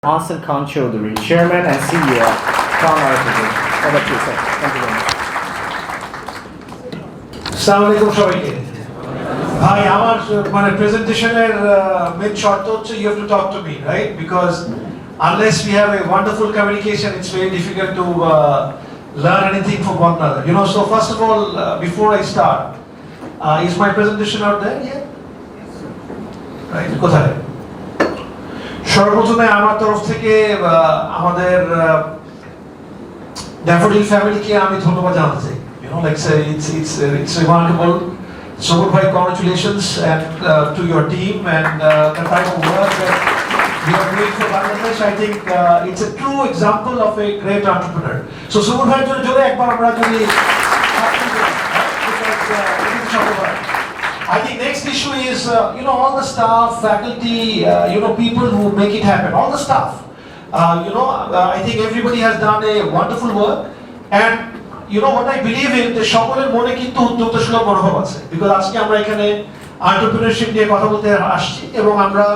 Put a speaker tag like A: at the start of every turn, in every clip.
A: Hassan Khan Chaudhary, Chairman and CEO of PRAN-RFL Group. Over to you, sir. Thank you very much.
B: আসসালামু আলাইকুম সবাইকে। ভাই আমার মানে প্রেজেন্টেশনের মেন শর্ত হচ্ছে you have to talk to me, right? Because unless we have a wonderful communication, it's very difficult to learn anything from one another. You know, so first of all, before I start, is my presentation out there? Yeah. Right. কোথায়? সর্বপ্রথমে আমার তরফ থেকে আমাদের Daffodil ফ্যামিলিকে আমি ধন্যবাদ জানাচ্ছি। You know, like say it's remarkable. So bhai, congratulations and to your team and the type of work that you are doing for Bangladesh. I think it's a true example of a great entrepreneur. So Subur bhai jone jore ekbar amra jodi I think next issue is you know, all the staff, faculty, you know, people who make it happen, all the staff. You know, I think everybody has done a wonderful work, and you know what I believe in, the সকলের মনে কিন্তু উদ্যোক্তাসুলভ মনোভাব আছে, because আজকে আমরা এখানে entrepreneurship নিয়ে কথা বলতে আসছি এবং আমরা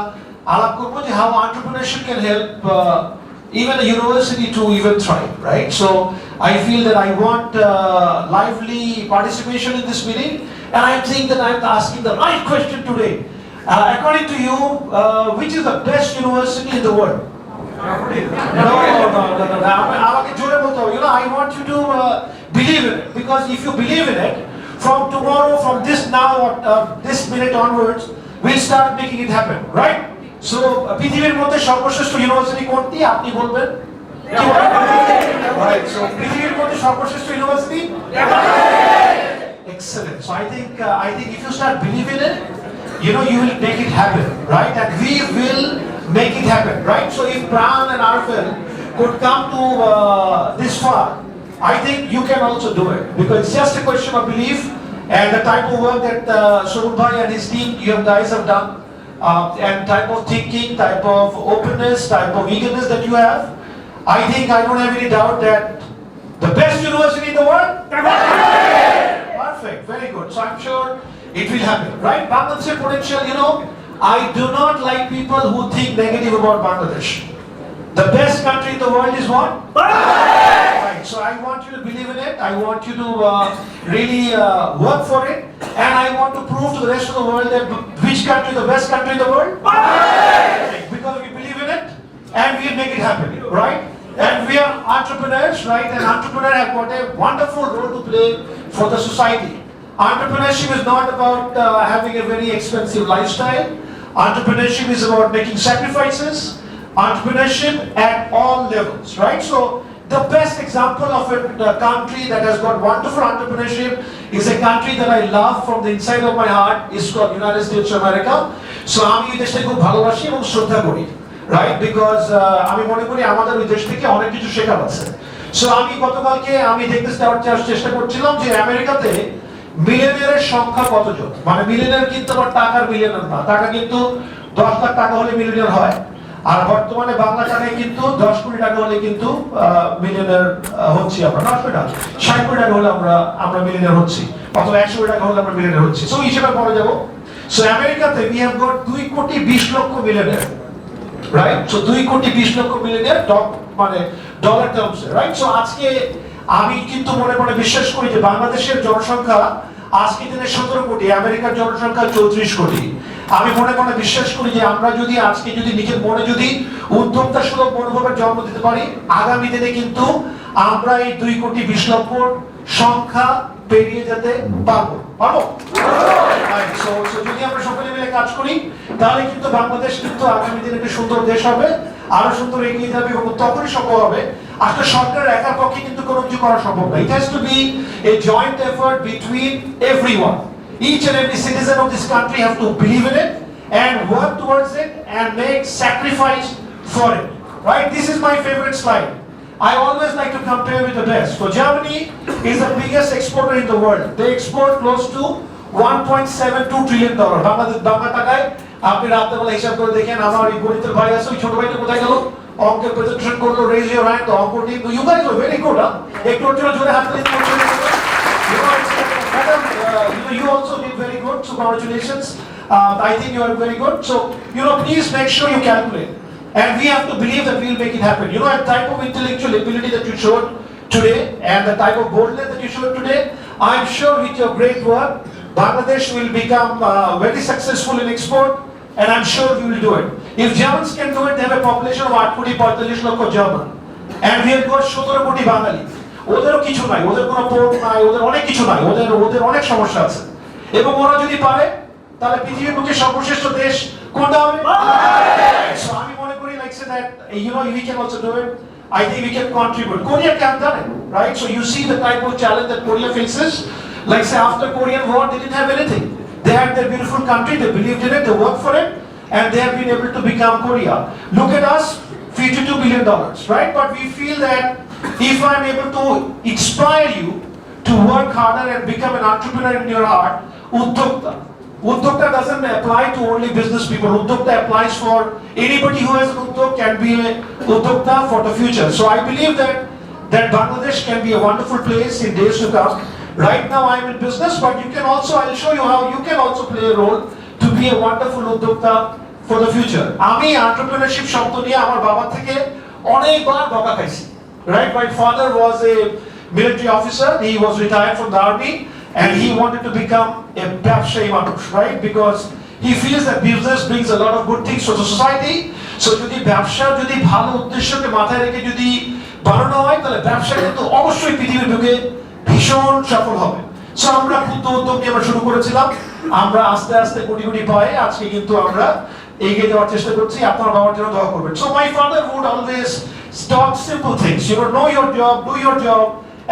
B: আলাপ করব যে how entrepreneurship can help even a university to even thrive, right? So I feel that I want lively participation in this meeting, and I think that I'm asking the right question today. According to you, which is the best university in the world? No. You know, I want you to believe in it, because if you believe in it, from tomorrow, from this now, this minute onwards, we'll start making it happen, right? So, পৃথিবীর মধ্যে সর্বশ্রেষ্ঠ university কোনটি আপনি বলবেন? Right. So, পৃথিবীর মধ্যে সর্বশ্রেষ্ঠ university? Excellent. So, I think if you start believing it, you know, you will make it happen, right? And we will make it happen, right? So if PRAN and RFL could come to this far, I think you can also do it, because it's just a question of belief and the type of work that Subur bhai and his team, you guys have done, and type of thinking, type of openness, type of eagerness that you have. I think I don't have any doubt that the best university in the world. Perfect, very good. So I'm sure it will happen, right? Bangladesh's potential, you know, I do not like people who think negative about Bangladesh. The best country in the world is what? Right. So I want you to believe in it. I want you to really work for it, and I want to prove to the rest of the world that which country is the best country in the world? Because we believe in it, and we'll make it happen, right? And we are entrepreneurs, right? And entrepreneurs have got a wonderful role to play for the society. Entrepreneurship is not about having a very expensive lifestyle. Entrepreneurship is about making sacrifices. Entrepreneurship at all levels, right? So the best example of a country that has got wonderful entrepreneurship is a country that I love from the inside of my heart. Is called United States of America. So আমি এই দেশটাকে খুব ভালোবাসি এবং শ্রদ্ধা করি, right? Because আমি মনে করি আমাদের ওই দেশ থেকে অনেক কিছু শেখার আছে। So আমি গতকালকে আমি দেখতে চেষ্টা করছিলাম যে আমেরিকাতে মিলিয়নিয়ারের সংখ্যা কতজন, মানে মিলিয়নিয়ার কিন্তু আবার টাকার মিলিয়নিয়ার না, টাকা কিন্তু 10 লাখ টাকা হলে মিলিয়নিয়ার হয়, আর বর্তমানে বাংলা টাকায় কিন্তু 10 কোটি টাকা হলে কিন্তু মিলিয়নিয়ার হচ্ছি আমরা, 60 কোটি টাকা হলে আমরা মিলিয়নিয়ার হচ্ছি, অথবা 100 কোটি টাকা হলে আমরা মিলিয়নিয়ার হচ্ছি। সো হিসেবে পড়ে যাব। সো আমেরিকাতে we have got 2 কোটি 20 লক্ষ মিলিয়নিয়ার, রাইট? সো 2 কোটি 20 লক্ষ মিলিয়নিয়ার মানে ডলার টার্মসে, রাইট? সো আজকে আমি কিন্তু মনে বিশ্বাস করি যে বাংলাদেশের জনসংখ্যা আজকে দিনে 17 কোটি, আমেরিকার জনসংখ্যা 34 কোটি। আমি মনে বিশ্বাস করি যে আমরা যদি আজকে যদি নিজের মনে যদি উদ্যোক্তা সুলভ মনোভাবের জন্ম দিতে পারি, আগামী দিনে কিন্তু আমরা এই 2 কোটি 20 লক্ষ সংখ্যা পেরিয়ে যেতে পারবো। সো যদি আমরা সকলে মিলে কাজ করি, তাহলে কিন্তু বাংলাদেশ কিন্তু আগামী দিনে একটা সুন্দর দেশ হবে, আরো সুন্দর এগিয়ে যাবে, এবং তখনই সম্ভব হবে। আসলে সরকারের একার পক্ষে কিন্তু কোনো কিছু করা সম্ভব না। It has to be a joint effort between everyone. Each and every citizen of this country have to believe in it and work towards it and make sacrifice for it, right? This is my favorite slide. I always like to compare with the best. So Germany is the biggest exporter in the world. They export close to $1.72 trillion. Bangla টাকায় আপনি রাত্রেবেলা হিসাব করে দেখেন, আমার এই গণিতের ভাই আছে, ওই ছোট ভাইটা কোথায় গেল? অঙ্কের প্রেজেন্টেশন করলো, রেজ ইওর হ্যান্ড, অঙ্ক team. You guys are very good, huh? একটু জোরে হাত তালি দিন। You also did very good, so congratulations. I think you are very good. So, you know, please make sure you calculate. And we have to believe that we will make it happen. You know, the type of intellectual ability that you showed today and the type of boldness that you showed today, I'm sure with your great work, Bangladesh will become very successful in export, and I'm sure we will do it. If Germans can do it, they have a population of 8.45 lakh German, and we have got 17 কোটি বাঙালি। ওদেরও কিছু নাই, ওদের কোনো port নাই, ওদের অনেক কিছু নাই, ওদের অনেক সমস্যা আছে, এবং ওরা যদি পারে তাহলে পৃথিবীর বুকে সর্বশ্রেষ্ঠ দেশ কোনটা হবে? So আমি মনে করি like say that you know we can also do it. I think we can contribute. Korea can done it, right? So you see the type of challenge that Korea faces. Like say after Korean War, they didn't have anything. They had their beautiful country, they believed in it, they worked for it, and they have been able to become Korea. Look at us, $52 billion, right? But we feel that if I'm able to inspire you to work harder and become an entrepreneur in your heart, Uddokta doesn't apply to only business people. Uddokta applies for anybody who has an Uddok can be a Uddokta for the future. So I believe that Bangladesh can be a wonderful place in days to come. Right now I'm in business, but you can also, I'll show you how you can also play a role to be a wonderful Uddokta for the future. আমি entrepreneurship শব্দ নিয়ে আমার বাবা থেকে অনেকবার বকা খাইছি, right? My father was a military officer, he was retired from the army, and he wanted to become a ব্যবসায়ী মানুষ, right? Because he feels that business brings a lot of good things to the society. So যদি ব্যবসা যদি ভালো উদ্দেশ্যকে মাথায় রেখে যদি বানানো হয়, তাহলে ব্যবসা কিন্তু অবশ্যই পৃথিবীর বুকে ভীষণ সফল হবে। সো আমরা ক্ষুদ্র উদ্যোগ নিয়ে আমরা শুরু করেছিলাম, আমরা আস্তে আস্তে কোটি কোটি পায়ে আজকে কিন্তু আমরা এগিয়ে যাওয়ার চেষ্টা করছি। আপনারা বাবার জন্য দোয়া করবেন। So my father would always talk simple things, you know your job, do your job,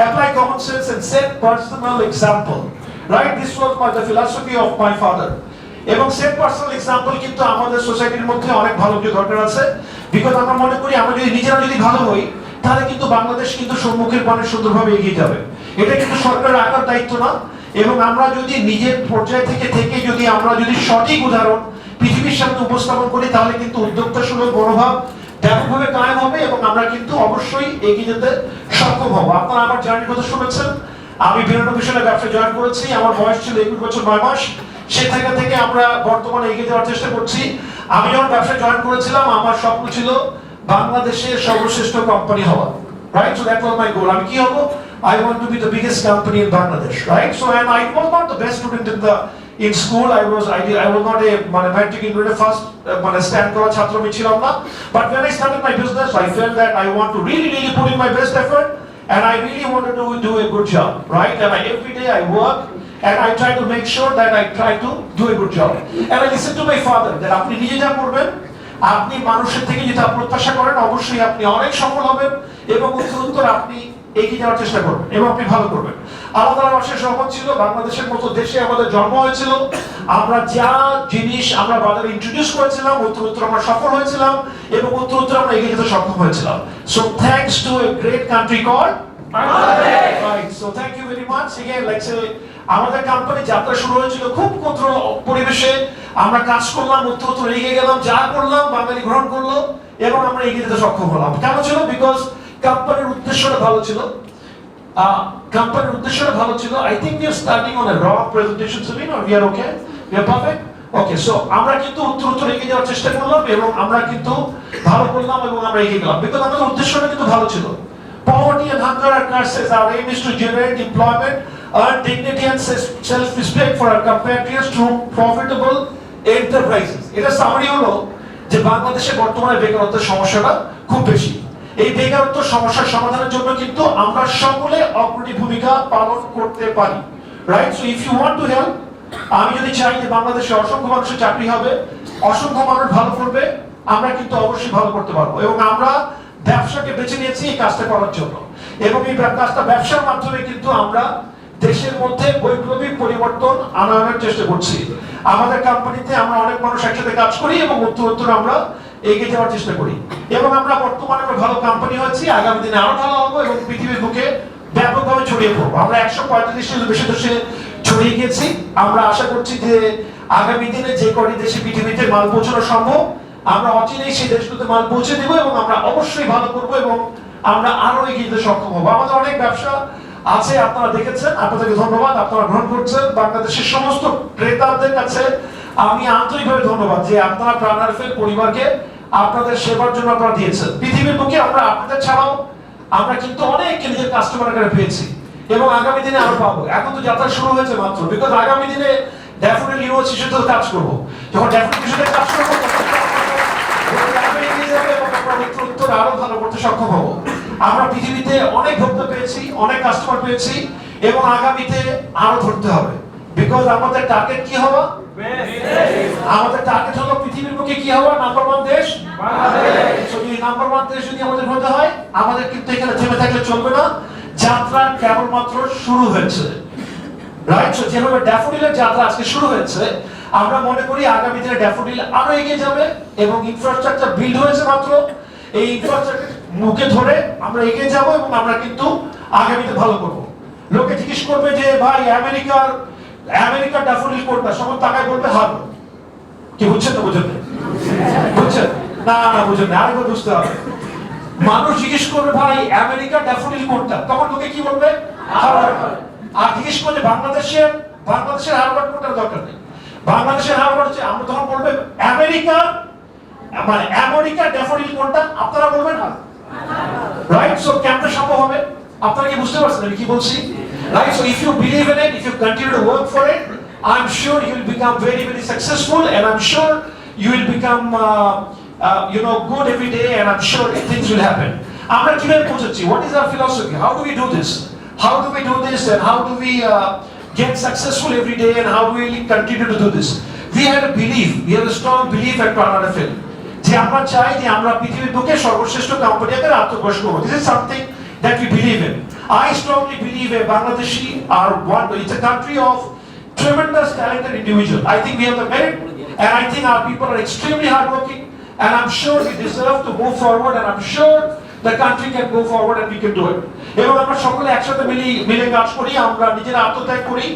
B: apply common sense and set personal example, right? This was the philosophy of my father. এবং সেট পার্সোনাল এক্সাম্পল কিন্তু আমাদের সোসাইটির মধ্যে অনেক ভালো কিছু দরকার আছে, বিকজ আমরা মনে করি আমরা যদি নিজেরা যদি ভালো হই তাহলে কিন্তু বাংলাদেশ কিন্তু সম্মুখের পানে সুন্দরভাবে এগিয়ে যাবে। এটা কিন্তু সরকারের একার দায়িত্ব না, এবং আমরা যদি নিজের পর্যায় থেকে যদি আমরা যদি সঠিক উদাহরণ পৃথিবীর সামনে উপস্থাপন করি তাহলে কিন্তু উদ্যোক্তা সুলভ মনোভাব ব্যাপকভাবে কায়েম হবে এবং আমরা কিন্তু অবশ্যই এগিয়ে যেতে সক্ষম হব। আপনারা আমার জার্নির কথা শুনেছেন, আমি 92 সালে ব্যবসা জয়েন করেছি, আমার বয়স ছিল 21 বছর 9 মাস। সে থেকে আমরা বর্তমানে এগিয়ে যাওয়ার চেষ্টা করছি। আমি যখন ব্যবসা জয়েন করেছিলাম আমার স্বপ্ন ছিল বাংলাদেশের সর্বশ্রেষ্ঠ কোম্পানি হওয়া, right? So that was my goal. আমি কি হব? I want to be the biggest company in Bangladesh, right? So and I was not the best student in school. I was not a mathematics in the first stand করা ছাত্র আমি ছিলাম না, but when I started my business I felt that I want to really put in my best effort and I really wanted to do a good job, right? And every day I work and I try to make sure that I try to do a good job, and I listen to my father that আপনি নিজে যা করবেন, আপনি মানুষের থেকে যেটা প্রত্যাশা করেন অবশ্যই আপনি অনেক সফল হবেন এবং উত্তর আপনি এগিয়ে যাওয়ার চেষ্টা করবেন এবং আপনি ভালো করবেন। আলাদা অবশ্যই সহজ ছিল, বাংলাদেশের মতো দেশে আমাদের জন্ম হয়েছিল, আমরা যা জিনিস আমরা বাজারে ইন্ট্রোডিউস করেছিলাম উত্তর আমরা সফল হয়েছিলাম এবং উত্তর আমরা এগিয়ে যেতে সক্ষম হয়েছিলাম। So thanks to a great country called Bangladesh. Right, so thank you very much. Again like say আমাদের কোম্পানি যাত্রা শুরু হয়েছিল খুব ক্ষুদ্র পরিবেশে, আমরা কাজ করলাম, উত্তর এগিয়ে গেলাম, যা করলাম বাঙালি গ্রহণ করলো এবং আমরা এগিয়ে যেতে সক্ষম হলাম। কেন ছিল? বিকজ কোম্পানির উদ্দেশ্যটা ভালো ছিল। I think we are starting on a raw presentation, Sabine, or we are okay? We are perfect? Okay, so আমরা কিন্তু উত্তর এগিয়ে যাওয়ার চেষ্টা করলাম এবং আমরা কিন্তু ভালো করলাম এবং আমরা এগিয়ে গেলাম বিকজ আমাদের উদ্দেশ্যটা কিন্তু ভালো ছিল। Poverty and hunger are curses. Our aim is to generate employment, earn dignity and self-respect for our compatriots through profitable enterprises. এটা সামারি হলো যে বাংলাদেশে বর্তমানে বেকারত্বের সমস্যাটা খুব বেশি। এই বেকারত্ব সমস্যার সমাধানের জন্য কিন্তু আমরা সকলে অগ্রণী ভূমিকা পালন করতে পারি, right? So if you want to help, আমি যদি চাই যে বাংলাদেশে অসংখ্য মানুষের চাকরি হবে, অসংখ্য মানুষ ভালো করবে, আমরা কিন্তু অবশ্যই ভালো করতে পারবো এবং আমরা ব্যবসাকে বেছে নিয়েছি এই কাজটা করার জন্য এবং এই কাজটা ব্যবসার মাধ্যমে কিন্তু আমরা দেশের মধ্যে বৈপ্লবিক পরিবর্তন আনানোর চেষ্টা করছি। আমাদের কোম্পানিতে আমরা অনেক মানুষ একসাথে কাজ করি এবং উত্তর আমরা এগিয়ে যাওয়ার চেষ্টা করি এবং আমরা বর্তমানে ভালো কোম্পানি হচ্ছি, আগামী দিনে আরো ভালো হবো এবং পৃথিবীর বুকে ব্যাপকভাবে ছড়িয়ে পড়বো। আমরা 145 বেশি দেশে ছড়িয়ে গেছি। আমরা আশা করছি যে আগামী দিনে যে কটি দেশে পৃথিবীতে মাল পৌঁছানো সম্ভব আমরা অচিরেই সেই দেশগুলোতে মাল পৌঁছে দেবো এবং আমরা অবশ্যই ভালো করবো এবং আমরা আরো এগিয়ে যেতে সক্ষম হবো। আমাদের অনেক ব্যবসা আছে, আপনারা দেখেছেন, আপনাদেরকে ধন্যবাদ, আপনারা গ্রহণ করছেন। বাংলাদেশের সমস্ত ক্রেতাদের কাছে আমি আন্তরিকভাবে ধন্যবাদ যে আপনারা প্রাণ-RFL পরিবারকে আপনাদের সেবার জন্য আপনারা দিয়েছেন। পৃথিবীর বুকে আমরা আপনাদের ছাড়াও আমরা কিন্তু অনেককে নিজের কাস্টমার করে পেয়েছি এবং আগামী দিনে আরো পাবো। এখন তো যাত্রা শুরু হয়েছে মাত্র, বিকজ আগামী দিনে ড্যাফোডিল ইউনিভার্সিটিতে কাজ করব। যখন ড্যাফোডিল ইউনিভার্সিটিতে কাজ করব উত্তর আরো ভালো করতে সক্ষম হব। আমরা পৃথিবীতে অনেক ভোক্তা পেয়েছি, অনেক কাস্টমার পেয়েছি এবং আগামীতে আরো ধরতে হবে, বিকজ আমাদের টার্গেট কি হওয়া? আমাদের টার্গেট হলো পৃথিবীর বুকে কি হওয়া? নাম্বার 1 দেশ বাংলাদেশ। যদি নাম্বার 1 দেশ যদি আমাদের হতে হয়, আমাদের কিন্তু এখানে থেমে থাকলে চলবে না। যাত্রা কেবলমাত্র শুরু হয়েছে, রাইট? সো যেভাবে ড্যাফোডিলের যাত্রা আজকে শুরু হয়েছে, আমরা মনে করি আগামী দিনে ড্যাফোডিল আরো এগিয়ে যাবে এবং ইনফ্রাস্ট্রাকচার বিল্ড হয়েছে মাত্র। এই ইনফ্রাস্ট্রাকচার মুখে ধরে আমরা এগিয়ে যাব এবং আমরা কিন্তু আগামীতে ভালো করব। লোকে জিজ্ঞেস করবে যে ভাই আমেরিকার ড্যাফোডিল কোনটা? সবাই তাকায় বলবে হারো। কি বুঝছেন? তো বুঝেন বুঝছেন না? বুঝেন না, আরেকবার বুঝতে হবে। মানুষ জিজ্ঞেস করবে ভাই আমেরিকার ড্যাফোডিল কোনটা, তখন লোকে কি বলবে? হারবার্ড। আর জিজ্ঞেস করলে বাংলাদেশের হারবার্ড কোনটা, দরকার নেই। বাংলাদেশের হারবার্ড হচ্ছে, আমরা তখন বলবে আমেরিকার ড্যাফোডিল কোনটা, আপনারা বলবেন না, রাইট? সো কেমনে সম্ভব হবে? আপনারা কি বুঝতে পারছেন আমি কি বলছি? Right, so if you believe in it, if you continue to work for it, I'm sure you will become very, very successful, and I'm sure you will become, good every day, and I'm sure things will happen. Amra kiভাবে পৌঁছাচ্ছি? What is our philosophy? How do we do this? And how do we get successful every day, and how do we continue to do this? We have a strong belief at PRAN-RFL. যে আমরা চাই যে আমরা পৃথিবীর বুকে সর্বশ্রেষ্ঠ company আকারে আত্মপ্রকাশ করব। This is something that we believe in. I strongly believe Bangladeshi it's a country of tremendous talented individuals. I think we have the merit, and I think our people are extremely hardworking, and I'm sure we deserve to move forward, and I'm sure the country can go forward and we can do it. এবং আমরা সকলে একসাথে মিলে কাজ করি, আমরা নিজেরা আত্মত্যাগ করি,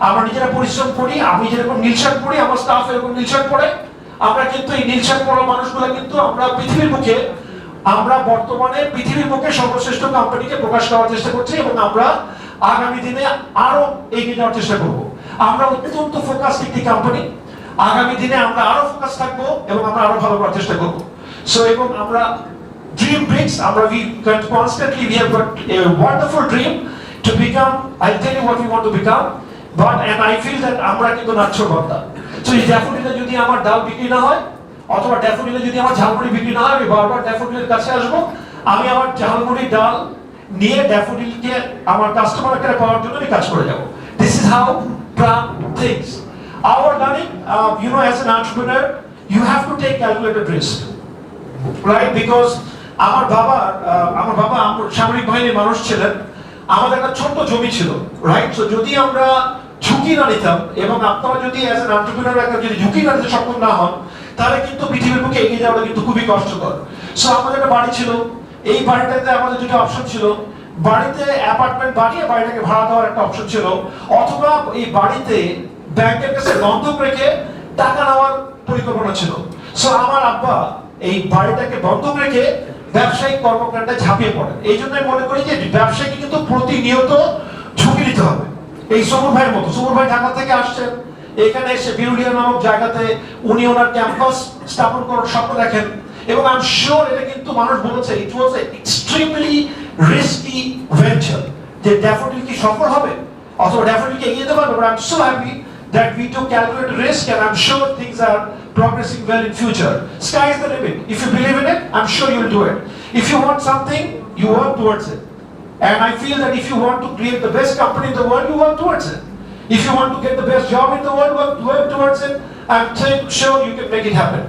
B: আমরা নিজেরা পরিশ্রম করি, আমি যেরকম নীল শার্ট পরি, আমার স্টাফ এরকম নীল শার্ট পরে। আমরা কিন্তু এই নীল শার্ট পরা মানুষগুলো কিন্তু আমরা বর্তমানে পৃথিবীর বুকে সর্বশ্রেষ্ঠ কোম্পানিকে প্রকাশ করার চেষ্টা করছি এবং আমরা আগামী দিনে আরো এগিয়ে যাওয়ার চেষ্টা করব। আমরা অত্যন্ত ফোকাসড একটি কোম্পানি, আগামী দিনে আমরা আরো ফোকাস থাকবো এবং আমরা আরো ভালো করার চেষ্টা করব। সো এবং আমরা dream bricks, we have got a wonderful dream to become, I'll tell you what we want to become, and I feel that আমরা কিন্তু নাচ্ছর বান্দা। সো এই ড্যাফোডিলে যদি আমার ডাল বিক্রি না হয়, অথবা ড্যাফোডিলে যদি আমার ঝালমুড়ি বিক্রি না হয়, আমি বারবার ড্যাফোডিলের কাছে আসবো। আমি আমার ঝালমুড়ি ডাল নিয়ে ড্যাফোডিলকে আমার কাস্টমার আকারে পাওয়ার জন্য আমি কাজ করে যাব। This is how PRAN thinks. Our learning, as an entrepreneur, you have to take calculated risk, right? Because আমার বাবা সামরিক বাহিনীর মানুষ ছিলেন, আমাদের একটা ছোট্ট জমি ছিল, রাইট? সো যদি আমরা ঝুঁকি না নিতাম এবং আপনারা যদি অ্যাজ অ্যান এন্টারপ্রেনার যদি ঝুঁকি না নিতে সক্ষম না হন, তাহলে কিন্তু পৃথিবীর বুকে এগিয়ে যাওয়াটা কিন্তু খুবই কষ্টকর। সো আমাদের একটা বাড়ি ছিল, এই বাড়িটাতে আমাদের দুটো অপশন ছিল। বাড়িতে অ্যাপার্টমেন্ট বানিয়ে বাড়িটাকে ভাড়া দেওয়ার একটা অপশন ছিল, অথবা এই বাড়িতে ব্যাংকের কাছে বন্ধক রেখে টাকা নেওয়ার পরিকল্পনা ছিল। সো আমার আব্বা এই বাড়িটাকে বন্ধক রেখে ব্যবসায়িক কর্মকাণ্ডে ঝাঁপিয়ে পড়েন। এই জন্য মনে করি যে ব্যবসায়ীকে কিন্তু প্রতিনিয়ত ঝুঁকি নিতে হবে। এই সমর ভাইয়ের মতো, সমর ভাই ঢাকা থেকে আসছেন, এখানে এসে বিরুলিয়া নামক জায়গাতে উনি ওনার ক্যাম্পাস স্থাপন করার স্বপ্ন দেখেন এবং আই এম শিওর এটা কিন্তু মানুষ বলেছে ইট ওয়াজ এক্সট্রিমলি রিস্কি ভেঞ্চার। যে ড্যাফোডিল কি সফল হবে অথবা ড্যাফোডিল কি এগিয়ে যেতে পারবে, but I am so happy that we took calculated risk, and I'm sure things are progressing well in future. Sky is the limit. If you believe in it, I'm sure you'll do it. If you want something, you work towards it. And I feel that if you want to create the best company in the world, you work towards it. If you want to get the best job in the world, work towards it. I'm sure you can make it happen.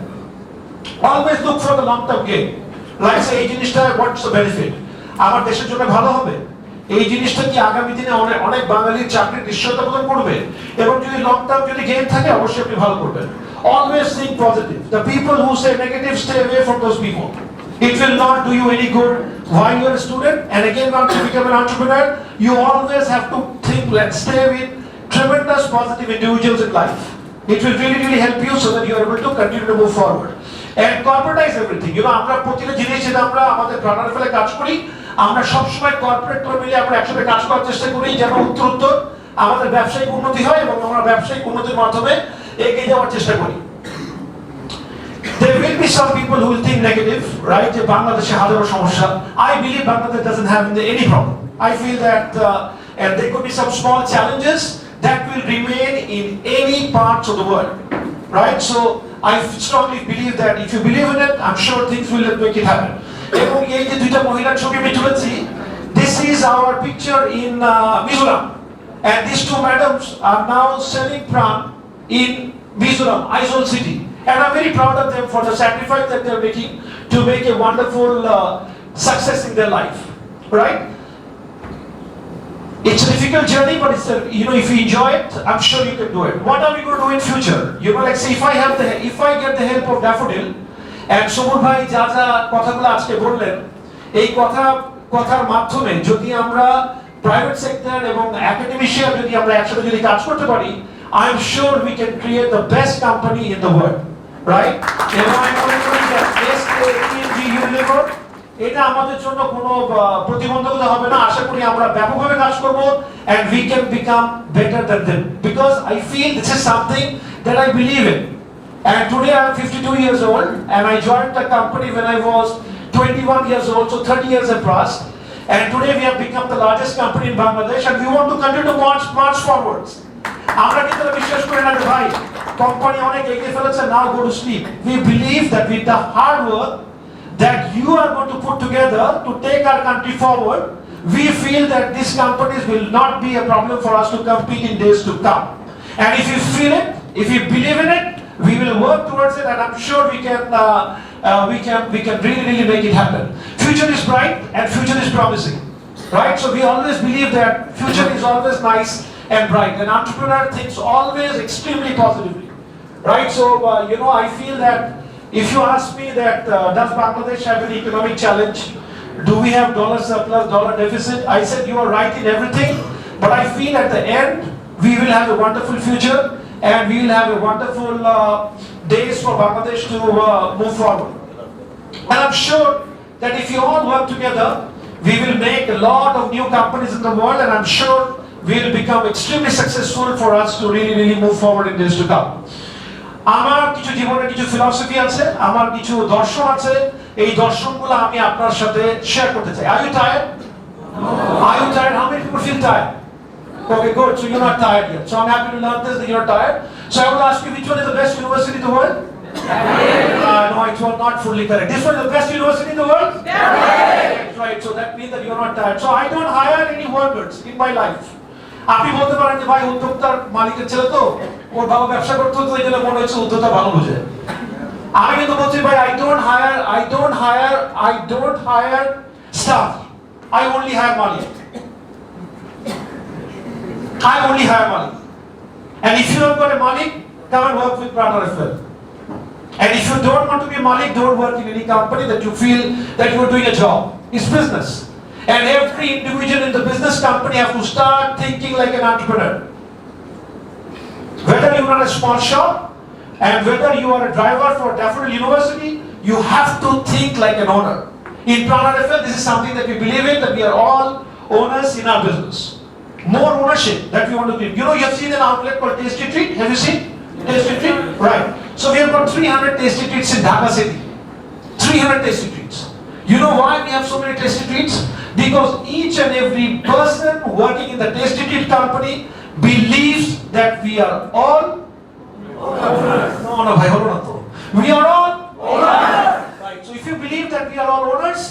B: Always look for the long-term gain. Like say, এই জিনিসটা what's the benefit? আমার দেশের জন্য ভালো হবে। এই জিনিসটা কি আগামী দিনে অনেক বাঙালির চাকরির নিশ্চয়তা প্রদান করবে, এবং যদি লং টার্ম যদি গেইন থাকে অবশ্যই আপনি ভালো করবেন। Always think positive. The people who say negative, stay away from those people. It will not do you any good while you are a student, and again once you become an entrepreneur, you always have to think and stay with tremendous positive individuals in life. It will really help you so that you are able to continue to move forward. And corporatize everything. আমরা প্রতিটা জিনিস যেটা আমরা আমাদের PRAN-RFL কাজ করি, আমরা সবসময় কর্পোরেটরা মিলে আমরা একসাথে কাজ করার চেষ্টা করি যেন উত্তরোত্তর আমাদের ব্যবসায়িক উন্নতি হয় এবং আমরা ব্যবসায়িক উন্নতির মাধ্যমে এগিয়ে যাওয়ার চেষ্টা করি। There will be be some people who will think negative, right? Bangladesh hadaro সমস্যা. I believe Bangladesh doesn't have any problem. I feel that and there could be some small challenges that will remain in any parts of the world, right? So I strongly believe that if you believe in it, I'm sure things will make it happen. এবং এই যে দুইটা মহিলার ছবি আমি তুলেছি, this is our picture in Mizoram, and these two madams are now selling PRAN in Mizoram, Aizawl city, and I'm very proud of them for the sacrifice that they're making to make a wonderful success in their life, right? It's a difficult journey, but it's if you enjoy it, I'm sure you can do it. What are we going to do in future? Like say, if I get the help of Daffodil, and Somur bhai যা কথাগুলো আজকে বললেন, এই কথার মাধ্যমে যদি আমরা private sector এবং একাডেমিশিয়া যদি আমরা একসাথে যদি কাজ করতে পারি, I am sure we can create the best company in the world, right? এবং আমি মনে করি যে best DIU এটা আমাদের জন্য কোনো প্রতিবন্ধকতা হবে না। আশা করি আমরা ব্যাপকভাবে কাজ করব and we can become better than them, because I feel this is something that I believe in. And today I am 52 years old, and I joined the company when I was 21 years old, so 30 years have passed. And today we have become the largest company in Bangladesh, and we want to continue to march forwards. আমরা কিন্তু বিশ্বাস করি না যে ভাই company অনেক এগিয়ে ফেলেছে, now go to sleep. We believe that with the hard work that you are going to put together to take our country forward, we feel that these companies will not be a problem for us to compete in days to come. And if you feel it, if you believe in it, we will work towards it, and I'm sure we can really make it happen. Future is bright and future is promising, right? So we always believe that future is always nice and bright. An entrepreneur thinks always extremely positively, right? So I feel that if you ask me that does Bangladesh have an economic challenge, do we have dollar surplus, dollar deficit, I said you are right in everything, but I feel at the end we will have a wonderful future, and we will have a wonderful days for Bangladesh to move forward. And I'm sure that if you all work together, we will make a lot of new companies in the world, and I'm sure we will become extremely successful for us to really move forward in days to come. আমার কিছু জীবনের কিছু philosophy আছে, আমার কিছু দর্শন আছে, এই দর্শনগুলো আমি আপনার সাথে শেয়ার করতে চাই। Are you tired? Are you tired? How many people feel tired? Okay, good. So you're not tired yet. So I'm happy to learn this that you're tired. So I will ask you, which one is the best university in the world? No, it was not fully correct. This one is the best university in the world? Right. So that means that you're not tired. So I don't hire any workers in my life. আপনি বলতে পারেন যে ভাই উদ্যোক্তার মালিকের ছেলে তো ওর বাবা ব্যবসা করতে হতো, এই জন্য মনে হচ্ছে উদ্যোক্তা ভালো বুঝে। আমি কিন্তু বলছি ভাই I don't hire staff. I only hire Malik. I only hire Malik. And if you have got a Malik, come and work with PRAN-RFL. And if you don't want to be a Malik, don't work in any company that you feel that you are doing a job. It's business. And every individual in the business company have to start thinking like an entrepreneur. Whether you run a small shop, and whether you are a driver for Daffodil University, you have to think like an owner. In PRAN-RFL, this is something that we believe in, that we are all owners in our business. More ownership that we want to give. You have seen an outlet called Tasty Treat. Have you seen Tasty Treat? Right. So we have got 300 Tasty Treats in Dhaka city. 300 Tasty Treats. You know why we have so many Tasty Treats? Because each and every person working in the Tasty Treat company believes that we are all owners. No, bhai, hold on. We are all owners. Right. So if you believe that we are all owners,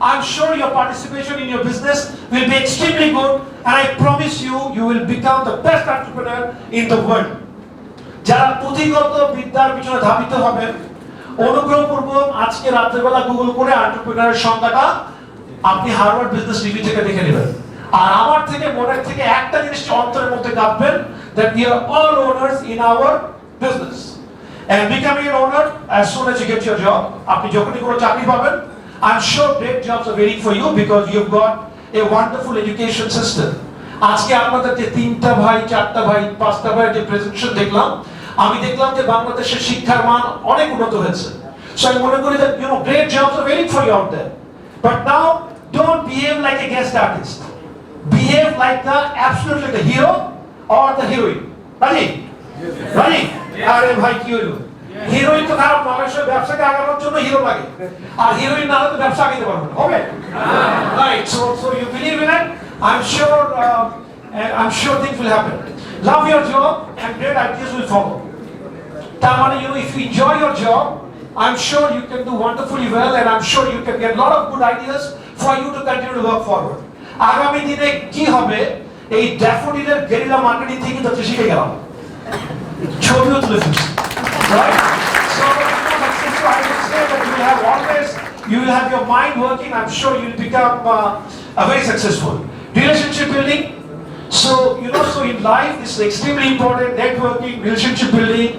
B: I'm sure your participation in your business will be extremely good, and I promise you, you will become the best entrepreneur in the world. যারা পুঁথিগত বিদ্যার পিছনে ধাবিত হবেন, অনুগ্রহপূর্বক আজকে রাত্রেবেলা Google করে এন্টারপ্রেনারের সংজ্ঞাটা আপনি হার্ভার্ড বিজনেস রিভিউ থেকে দেখে নেবেন। আর আমার থেকে মনের থেকে একটা জিনিস অন্তরের মধ্যে গাঁথবেন, that we are all owners in our business. And becoming an owner as soon as you get your job, আপনি যখনই কোনো চাকরি পাবেন, I'm sure great jobs are waiting for you because you've got a wonderful education system. আজকে আপনাদের যে 3টা ভাই 4টা ভাই 5টা ভাই যে প্রেজেন্টেশন দেখলাম, আমি দেখলাম যে বাংলাদেশের শিক্ষার মান অনেক উন্নত হয়েছে। So I মনে করি that great jobs are waiting for you out there. But now don't behave like a guest artist. Behave like absolutely the hero or the heroine. Ready? Ready? Are bhai ki holo? Heroine তো খারাপ না, অবশ্যই ব্যবসাকে আগানোর জন্য hero লাগে, আর heroine না হলে তো ব্যবসা আগাতে পারবে না, হবে? Right, so you believe in it? I'm sure things will happen. Love your job and great ideas will follow. তার মানে, if you enjoy your job, I'm sure you can do wonderfully well, and I'm sure you can get a lot of good ideas for you to continue to work forward. আগামী দিনে কি হবে, এই ড্যাফোডিলের guerrilla marketing থেকে তো শিখে গেলাম, ছবিও তুলে ফেলছি, right? So I would say that you will have your mind working. I'm sure you'll become a very successful. Relationship building. So so in life this is extremely important. Networking, relationship building.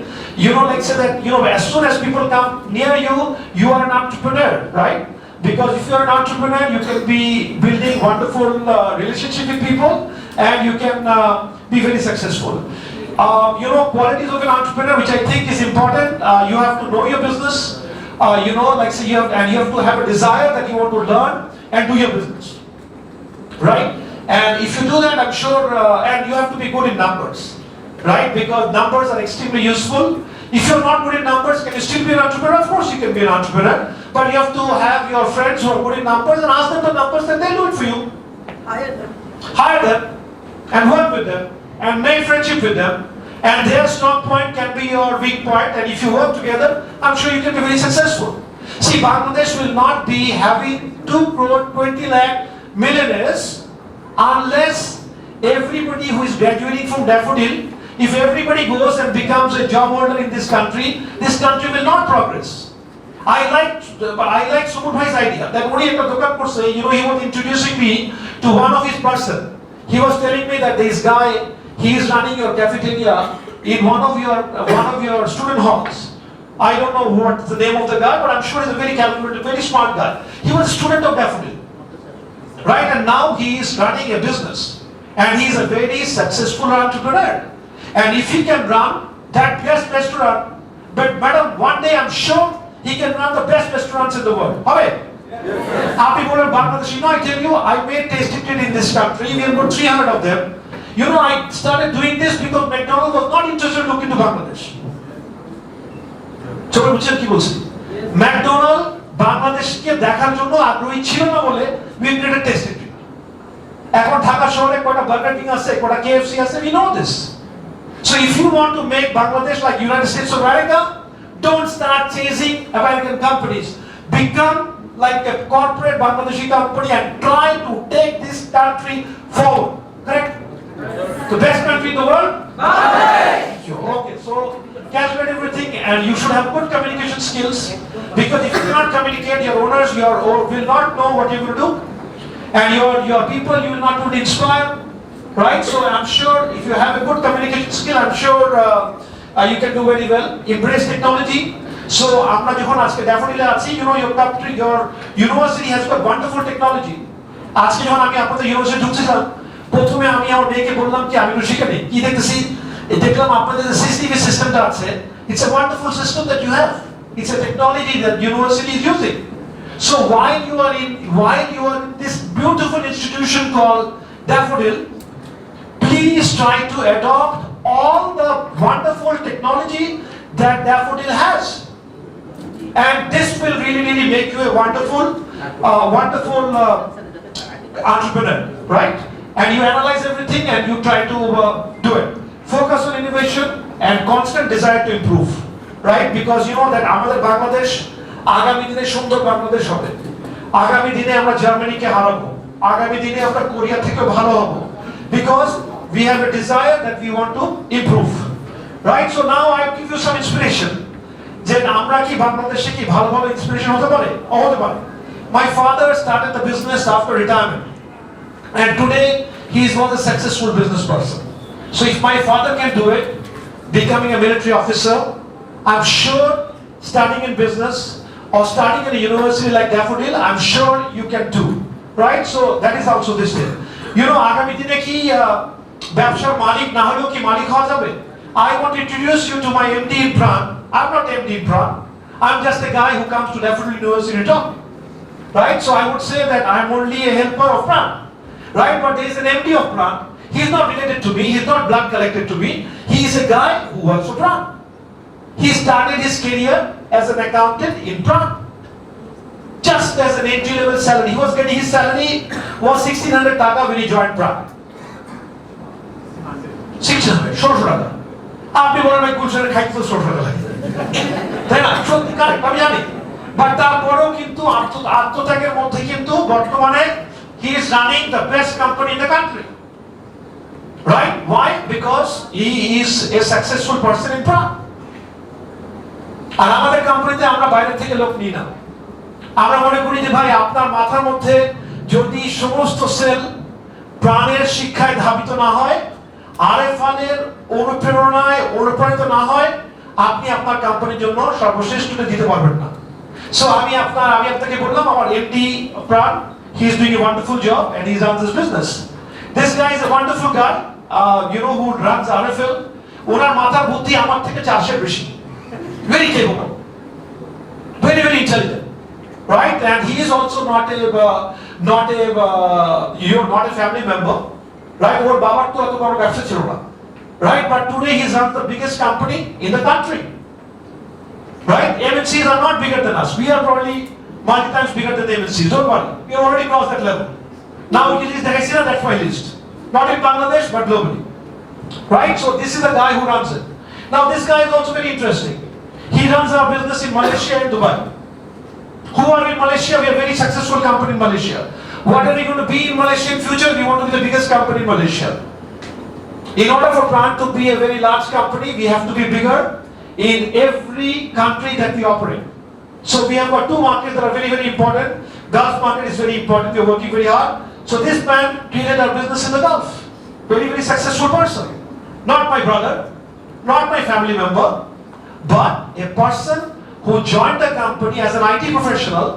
B: Like say that as soon as people come near you, you are an entrepreneur, right? Because if you are an entrepreneur, you can be building wonderful relationship with people, and you can be very successful. Qualities of an entrepreneur, which I think is important. You have to know your business. Like say you have to have a desire that you want to learn and do your business, right? And if you do that, I'm sure, and you have to be good in numbers, right? Because numbers are extremely useful. If you're not good in numbers, can you still be an entrepreneur? Of course you can be an entrepreneur, but you have to have your friends who are good in numbers and ask them the numbers, and they'll do it for you. Hire them and work with them and make friendship with them, and their strong point can be your weak point, and if you work together, I'm sure you can be very successful. See, Bangladesh will not be having 2 crore 20 lakh millionaires unless everybody who is graduating from Daffodil, if everybody goes and becomes a job holder in this country will not progress. I like Sumut Bhai's idea that when he was introducing me to one of his person. He was telling me that this guy, he is running your cafeteria in one of your student halls. I don't know what's the name of the guy, but I'm sure he's a very calculated, very smart guy. He was a student of Daffodil, right? And now he is running a business, and he is a very successful entrepreneur. And if he can run that best restaurant, but madam, one day I'm sure he can run the best restaurants in the world. হবে? After Bangladesh, I tell you, I made tasting trade in this country. We have got 300 of them. I started doing this because McDonald's was not interested in looking to Bangladesh. ছোট বুঝছেন কি বলছি? McDonald বাংলাদেশকে দেখার জন্য আগ্রহী ছিল না বলে we created tasting trade. এখন ঢাকা শহরে কয়টা বার্গার কিং আছে, কয়টা KFC আছে, we know this. So if you want to make Bangladesh like United States of America, don't start chasing American companies. Become like a corporate Bangladeshi company and try to take this country forward. Correct? The best country in the world? Bangladesh. Okay, so calculate everything, and you should have good communication skills, because if you cannot communicate, your owners will not know what you will do, and your people, you will not be able to inspire, right? So I'm sure if you have a good communication skill, I'm sure you can do very well. Embrace technology. So আমরা যখন আজকে ড্যাফোডিলে আছি, your university has got wonderful technology. আজকে যখন আমি আপনাদের university ঢুকছিলাম, প্রথমে আমি আমার মেয়েকে বললাম কি আমি একটু শিখে নিই, কি দেখতেছি, দেখলাম আপনাদের যে সিসিটিভি সিস্টেমটা আছে, it's a wonderful system that you have. It's a technology that university is using. So while you are in this beautiful institution called Daffodil, please try to adopt all the wonderful technology that Daffodil has. And this will really make you a wonderful entrepreneur, right? And you analyze everything and you try to do it. Focus on innovation and constant desire to improve, right? Because you know that আমাদের বাংলাদেশ আগামী দিনে সুন্দর বাংলাদেশ হবে। আগামী দিনে আমরা জার্মানিকে হারাবো। আগামী দিনে আমরা কোরিয়া থেকে ভালো হব। Because we have a desire that we want to improve, right? So now I give you some inspiration. যে আমরা কি বাংলাদেশে কি ভালোভাবে ইন্সপিরেশন হতে পারে? হতে পারে। My father started the business after retirement, and today he is one of the successful business person. So if my father can do it, becoming a military officer, I'm sure starting in business or starting in a university like Daffodil, I'm sure you can do, right? So that is also this thing. আগামী দিনে কি ব্যবসার মালিক না হলেও কি মালিক হওয়া যাবে? I want to introduce you to my MD in PRAN. I'm not MD in PRAN. I'm just a guy who comes to Daffodil University to talk, right? So I would say that I'm only a helper of PRAN, right? But there is an MD of PRAN. He's not related to me. He's not blood connected to me. He is a guy who works for PRAN. he started his career as an accountant in PRAN. Just as an entry-level salary. He was getting his salary was 1600 taka when he joined PRAN. 1600, 1600 টাকা। আপনি বলেন ভাই গুলশানের খাইতে তো 1600 টাকা লাগে। তাই না? সত্যি কারেক্ট, আমি জানি। বাট তারপরেও কিন্তু আত্মত্যাগের মধ্যে কিন্তু বর্তমানে he is running the best company in the country. Right? Why? Because he is a successful person in PRAN. আর আমাদের কোম্পানিতে আমরা বাইরে থেকে লোক নিই না। আমরা মনে করি যে ভাই আপনার মাথার মধ্যে যদি সমস্ত সেল প্রাণের শিক্ষায় ধাবিত না হয়, আরএফএল এর অনুপ্রেরণায় অনুপ্রাণিত না হয়, আপনি আপনার কোম্পানির জন্য সর্বশ্রেষ্ঠটা দিতে পারবেন না। সো আমি আপনাকে বললাম আমার এমডি প্রাণ, he is doing a wonderful job and he runs his business. This guy is a wonderful guy, who runs RFL. ওনার মাথার বুদ্ধি আমার থেকে 400 বেশি। Very capable, very intelligent, right? And he is also not a family member, right? Or babar to eto boro ব্যবসা ছিল না, right? But today he runs the biggest company in the country, right? MNCs are not bigger than us. We are probably multi times bigger than the MNCs. Don't worry, we have already crossed that level. Now it is that's my list, not in Bangladesh but globally, right? So this is the guy who runs it. Now this guy is also very interesting. He runs our business in Malaysia and Dubai. Who are in Malaysia? We are a very successful company in Malaysia. What are we going to be in Malaysia in future? We want to be the biggest company in Malaysia. In order for PRAN to be a very large company, we have to be bigger in every country that we operate. So we have got two markets that are very important. Gulf market is very important. We are working very hard. So this man created our business in the Gulf. Very successful person. Not my brother, not my family member, but a person who joined the company as an IT professional.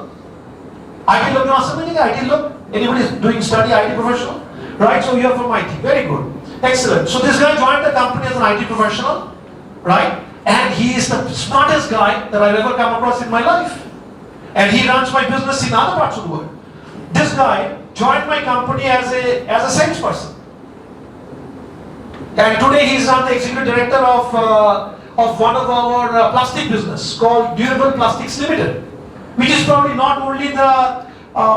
B: IT look, you know something? IT look? Anybody is doing study IT professional? Right, so you are from IT. Very good. Excellent. So this guy joined the company as an IT professional, right? And he is the smartest guy that I've ever come across in my life. And he runs my business in other parts of the world. This guy joined my company as a salesperson. And today he is now the executive director of one of our plastic business called Durable Plastics Limited, which is probably not only the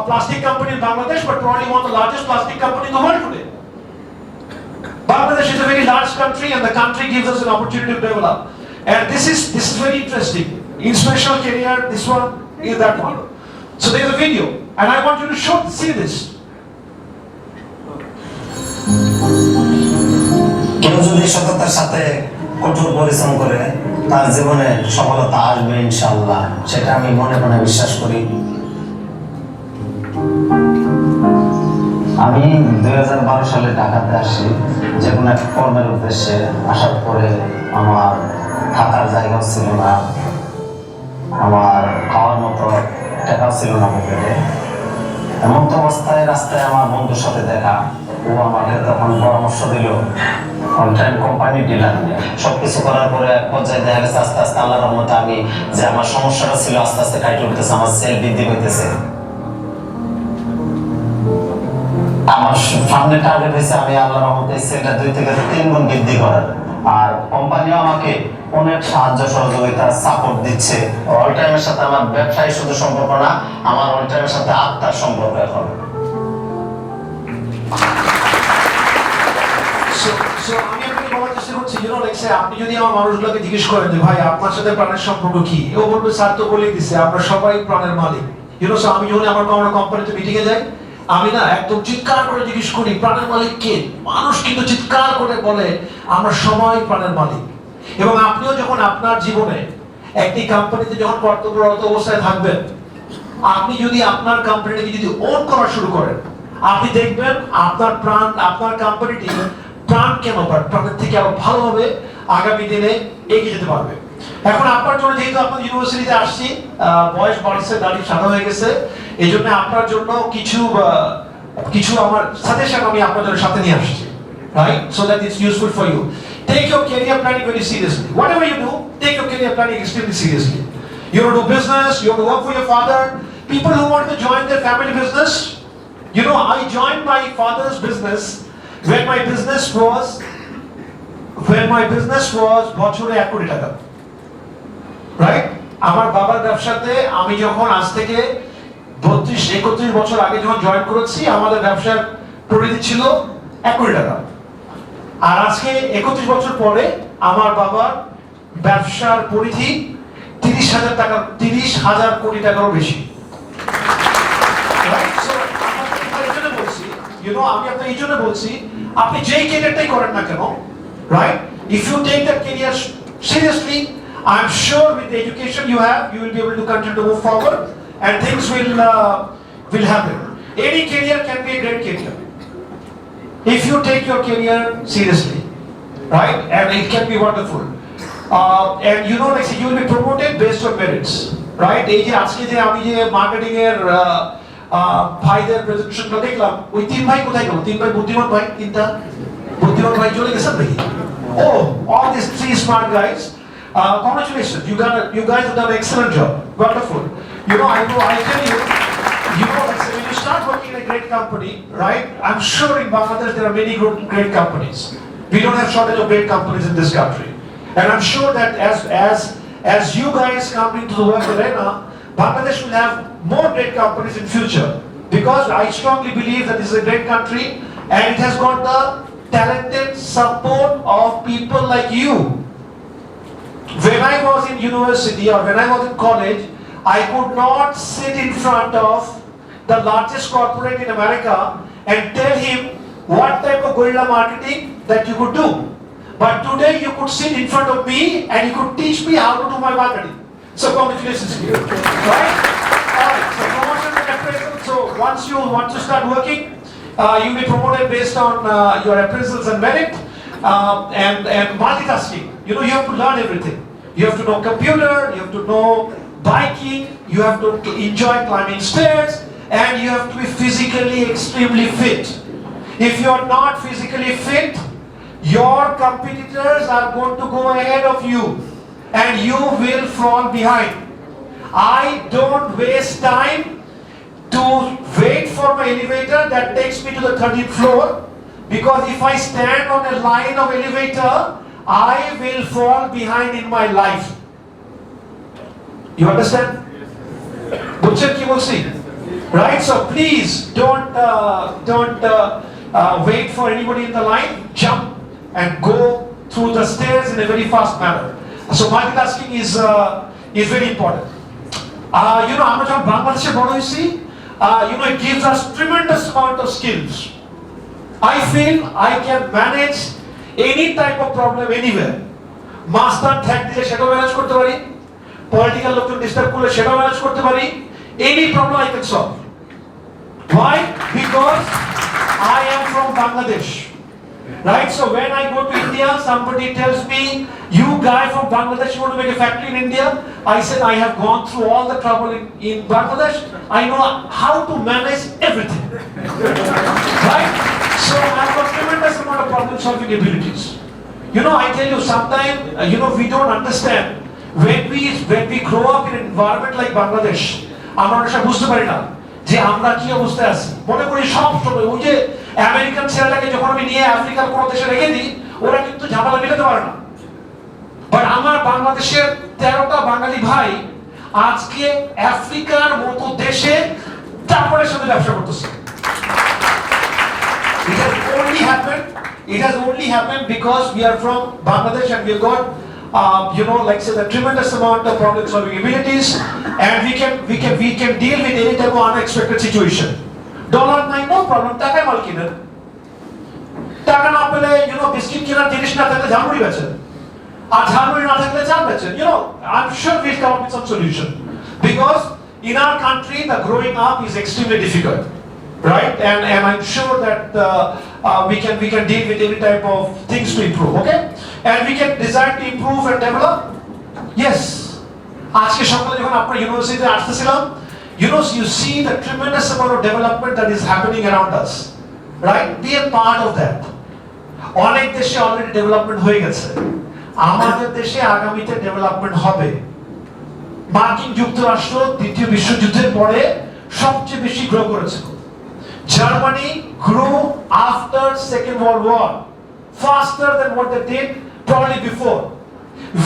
B: plastic company in Bangladesh, but probably one of the largest plastic company in the world today. Bangladesh is a very large country, and the country gives us an opportunity to develop. And this is very interesting. Inspirational career, this one is that one. So there is a video, and I want you to see this.
C: কেউ যদি সততার সাথে কঠোর পরিশ্রম করে তার জীবনে সফলতা আসবে ইনশাআল্লাহ, সেটা আমি মনে মনে বিশ্বাস করি। আমি 2012 সালে ঢাকাতে আসি যে কোনো এক কর্মের উদ্দেশ্যে। আসার পরে আমার থাকার জায়গাও ছিল না, আমার খাওয়ার মতো টাকাও ছিল না পকেটে। এমন তো অবস্থায় রাস্তায় আমার বন্ধুর সাথে দেখা, ও আমাকে তখন পরামর্শ দিল অনলাইন কোম্পানি ডিলার নিয়ে। সবকিছু করার পরে এক পর্যায়ে দেখা গেছে আস্তে আস্তে আল্লাহর রহমতে আমি যে আমার সমস্যাটা ছিল আস্তে আস্তে কাটিয়ে উঠতেছে, আমার সেল বৃদ্ধি হইতেছে। আমার সামনে টার্গেট হয়েছে আমি আল্লাহর রহমতে সেলটা 2 থেকে 3 গুণ বৃদ্ধি করার। আর কোম্পানিও আমাকে অনেক সাহায্য সহযোগিতা সাপোর্ট দিচ্ছে। অল টাইমের সাথে আমার ব্যবসায়ী শুধু সম্পর্ক না, আমার অল টাইমের সাথে আত্মার সম্পর্ক এখন।
B: So আমি আপনাকে বলার চেষ্টা করছি, আপনি যদি আমার মানুষগুলোকে জিজ্ঞেস করেন যে ভাই আপনার সাথে প্রাণের সম্পর্ক কি, ও বলবে স্যার তো বলেই দিচ্ছে আমরা সবাই প্রাণের মালিক। সো আমি যখন আমার কোম্পানিতে মিটিং এ যাই, আমি না একদম চিৎকার করে জিজ্ঞেস করি প্রাণের মালিক কে। মানুষ কিন্তু চিৎকার করে বলে আমরা সবাই প্রাণের মালিক। এবং আপনিও যখন আপনার জীবনে একটি কোম্পানিতে যখন কর্তব্যরত অবস্থায় থাকবেন, আপনি যদি আপনার কোম্পানিটাকে যদি ওন করা শুরু করেন, আপনি দেখবেন আপনার প্রাণ, আপনার কোম্পানিটি প্রাণ কেন প্রাণের থেকে আরো ভালোভাবে আগামী দিনে এগিয়ে যেতে পারবে। এখন আপনার জন্য যেহেতু আপনার ইউনিভার্সিটিতে আসছি, বয়স বাড়ছে, দাড়ি সাদা হয়ে গেছে, এই জন্য আপনার জন্য কিছু আমার সাজেশন আমি আপনাদের সাথে নিয়ে আসছি, right? So that it's useful for you. Take your career planning very seriously. Whatever you do, take your career planning extremely seriously. You want to do business, you want to work for your father. People who want to join their family business, I joined my father's business when my business was বছরে 1 কোটি টাকা। Right? আমার বাবার ব্যবসাতে আমি যখন আজ থেকে 32-31 বছর আগে যখন জয়েন করেছি, আমাদের ব্যবসার পরিধি ছিল 1 কোটি টাকা। আর আজকে 31 বছর পরে আমার বাবার ব্যবসার পরিধি 30,000 কোটি টাকারও বেশি। আমি আপনাকে এই জন্য বলছি, আপনি যেই ক্যারিয়ারটাই করেন না কেন, right, if you take that career seriously, I'm sure with the education you have, you will be able to continue to move forward and things will happen. Any career can be a great career if you take your career seriously, right, and it can be wonderful. And you know, like you will be promoted based on merits, right? এই যে আজকে যে আমি যে marketing এর ভাইদের প্রেজেন্টেশনটা দেখলাম, ওই 3 ভাই কোথায় গেল? 3 ভাই বুদ্ধিমান ভাই, 3টা বুদ্ধিমান ভাই চলে গেছেন নাকি? Oh, all these 3 smart guys, congratulations, you guys have done an excellent job, wonderful. You know, I tell you, like, when you start working in a great company, right, I'm sure in Bangladesh there are many great companies. We don't have shortage of great companies in this country. And I'm sure that as you guys come into the work arena, Bangladesh will have more great companies in future, because I strongly believe that this is a great country and it has got the talented support of people like you. When I was in university or when I was in college, I could not sit in front of the largest corporate in America and tell him what type of guerrilla marketing that you could do. But today you could sit in front of me and you could teach me how to do my marketing. So congratulations to you, right? Alright, so promotion and appraisal. So once you want to start working, you'll be promoted based on your appraisals and merit, and multitasking. You know, you have to learn everything. You have to know computer, you have to know biking, you have to enjoy climbing stairs, and you have to be physically extremely fit. If you are not physically fit, your competitors are going to go ahead of you and you will fall behind. I don't waste time to wait for my elevator that takes me to the 30th floor, because if I stand on a line of elevator, I will fall behind in my life. You understand? Buchhet ki bolchi? Right? So please don't wait for anybody in the line. Jump and go through the stairs in a very fast manner. So multitasking is very important. You know, আমরা যখন বাংলাদেশে বড় হয়েছি, you know, it gives us tremendous amount of skills. I feel I can manage any type of problem anywhere. Master tag দিলে সেটাও manage করতে পারি, political লোকজন ডিস্টার্ব করলে সেটাও ম্যানেজ করতে পারি, any problem I can solve. Why? Because I am from Bangladesh. Right? So when I go to India, somebody tells me, you guy from Bangladesh, you want to make a factory in India? I said, I have gone through all the trouble in Bangladesh. I know how to manage everything. Right? So I've got tremendous amount of problem solving abilities. You know, I tell you, sometimes, you know, we don't understand. When we grow up in an environment like Bangladesh, আমরা সেটা বুঝতে পারি না যে আমরা কি অবস্থায় আছি। মনে করি সব সময় ওই যে আমেরিকান ছেলেটাকে যখন আমি নিয়ে আফ্রিকার কোনো দেশে রেখে দিই, ওরা কিন্তু ঝামেলা মিলাতে পারে না। বাট আমার বাংলাদেশের 13টা বাঙালি ভাই আজকে আফ্রিকার মতো দেশে তারপরে সাথে ব্যবসা করতেছে। It has only happened because we are from Bangladesh and we have got you know, like say, the tremendous amount of problem solving abilities, and we can deal with any type of unexpected situation. Dollar nine, no problem. Taka mal kiner. Taka na pele, you know, biscuit kiner jinish na thakle jhamuri bechen. Ar jhamuri na thakle jam bechen. You know, I'm sure we'll come up with some solution, because in our country the growing up is extremely difficult, right? And I'm sure that we can deal with any type of things to improve. Okay. And we can decide to improve and develop. Yes. আজকে সকালে যখন আপনার ইউনিভার্সিটিতে আসতেছিলাম, you know, you see the tremendous amount of development that is happening around us, right? Be a part of that. অনেক দেশে already development হয়ে গেছে, আমাদের দেশে আগামীতে ডেভেলপমেন্ট হবে। মার্কিন যুক্তরাষ্ট্র দ্বিতীয় বিশ্বযুদ্ধের পরে সবচেয়ে বেশি গ্রো করেছে। Germany grew after Second World War faster than what they did probably before.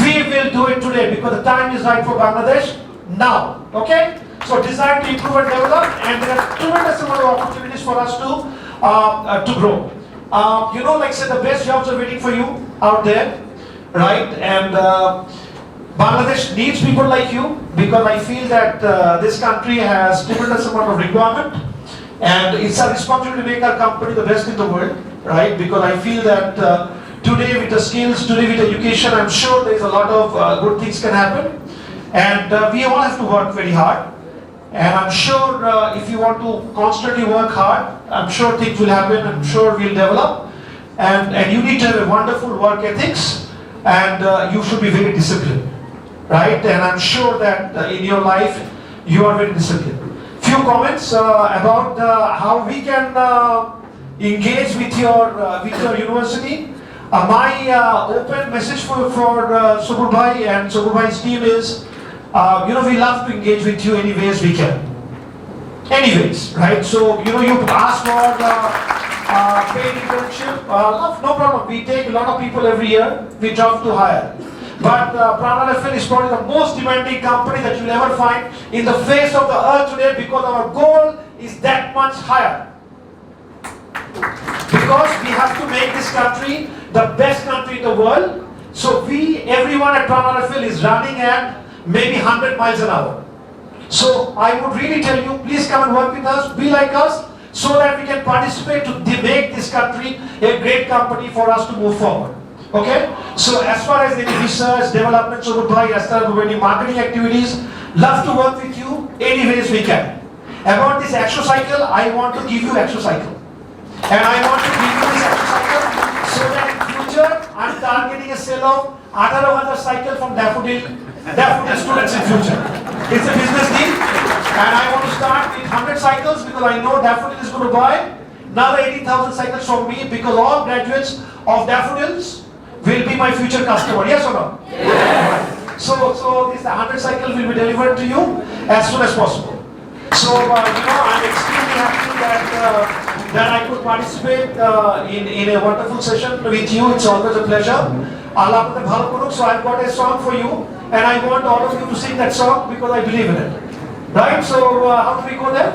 B: We will do it today because the time is right for Bangladesh now. Okay? So designed to improve and develop, and there are tremendous amount of opportunities for us to grow. You know, like I said, the best jobs are waiting for you out there, right? And Bangladesh needs people like you because I feel that this country has tremendous amount of requirement, and it's our responsibility to make our company the best in the world, right? Because I feel that today with the skills, today with education, I'm sure there's a lot of good things can happen, and we all have to work very hard. And I'm sure if you want to constantly work hard, I'm sure things will happen, I'm sure we'll develop. And you need to have a wonderful work ethics, and you should be very disciplined, right? And I'm sure that in your life, you are very disciplined. Few comments about how we can engage with your university. My open message for Subur Bhai and Subur Bhai's team is, you know, we love to engage with you any ways we can. Anyways, right? So, you know, you ask for paid internship. No problem. We take a lot of people every year. We drop to hire. But PRAN-RFL is probably the most demanding company that you'll ever find in the face of the earth today because our goal is that much higher. Because we have to make this country the best country in the world. So everyone at PRAN-RFL is running at maybe 100 miles an hour. So I would really tell you, please come and work with us, be like us, so that we can participate to make this country a great company for us to move forward. Okay? So as far as any research, development, as far as any marketing activities, love to work with you any ways we can. About this exocycle, I want to give you exocycle. And I want to give you this exocycle so that in future, I'm targeting a sale of 18,000 cycle from Daffodil students in future. It's a business deal, and I want to start with 100 cycles because I know Daffodil is going to buy another 18,000 cycles from me because all graduates of Daffodils will be my future customer. Yes or no? Yes. So this 100 cycle will be delivered to you as soon as possible. So you know, I'm extremely happy that I could participate in a wonderful session with you. It's always a pleasure. Allah apne bhalo koruk. So I've got a song for you, and I want all of you to sing that song because I believe in it. Right? So how do we go there?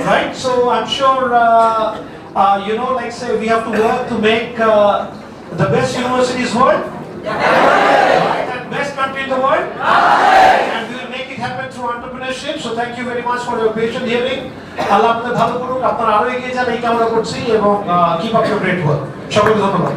B: Right? So I'm sure, you know, like say we have to work to make the best universities world, right? And best country in the world, and we will make it happen through entrepreneurship. So thank you very much for your patient hearing. Allah আপনাদের ভালো করুক, আপনারা আরো এগিয়ে যান এই কামনা করছি এবং keep up your great work. সকলকে ধন্যবাদ।